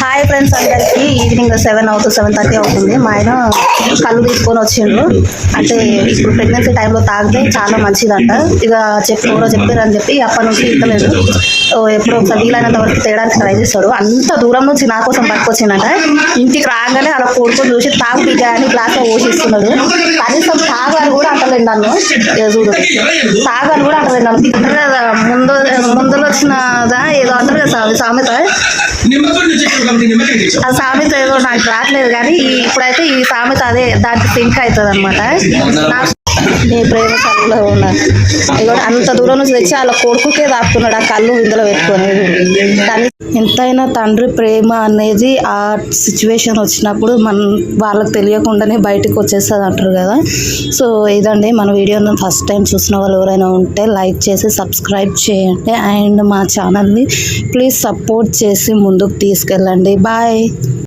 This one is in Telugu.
హాయ్ ఫ్రెండ్స్, అందరికి ఈవినింగ్ 7 అవుతుంది, 7:30 అవుతుంది. మా ఆయన కళ్ళు తీసుకొని వచ్చిండ్రు. అంటే ఇప్పుడు ప్రెగ్నెన్సీ టైంలో తాగితే చాలా మంచిదంట. ఇక ఎవరో చెప్పారని చెప్పి అప్పటి నుంచి ఇంతలేదు. ఎప్పుడో ఒకసారి వీలైనంత వరకు తేడానికి ట్రై చేస్తాడు. అంత దూరం నుంచి నా కోసం పట్టుకొచ్చిందంట. ఇంటికి రాగానే అలా కొడుకొని చూసి తాగు బిడ్డ అని గ్లాస్లో పోషిస్తున్నాడు. కనీసం తాగాలి కూడా అంటలేదు నన్ను. చూడు, తాగాలి కూడా అంటలేదు నన్ను. ముందులో వచ్చినదా ఏదో అంటారు కదా సామెత, ఆ సామెత ఏదో నాకు రావట్లేదు. కానీ ఇప్పుడైతే ఈ సామెత అదే దానికి సింక్ అవుతుంది అనమాట. నీ ప్రేమ కళ్ళలో ఉన్నారు. ఇక అంత దూరం నుంచి తెచ్చి వాళ్ళ కొడుకుకే దాపుతున్నాడు ఆ కళ్ళు ఇందులో పెట్టుకొని. కానీ ఎంతైనా తండ్రి ప్రేమ అనేది ఆ సిచ్యువేషన్ వచ్చినప్పుడు వాళ్ళకి తెలియకుండానే బయటకు వచ్చేస్తుంది అంటారు కదా. సో ఇదండి మన వీడియోని ఫస్ట్ టైం చూసిన వాళ్ళు ఎవరైనా ఉంటే లైక్ చేసి సబ్స్క్రైబ్ చేయండి. అండ్ మా ఛానల్ని ప్లీజ్ సపోర్ట్ చేసి ముందుకు తీసుకెళ్ళండి. బాయ్.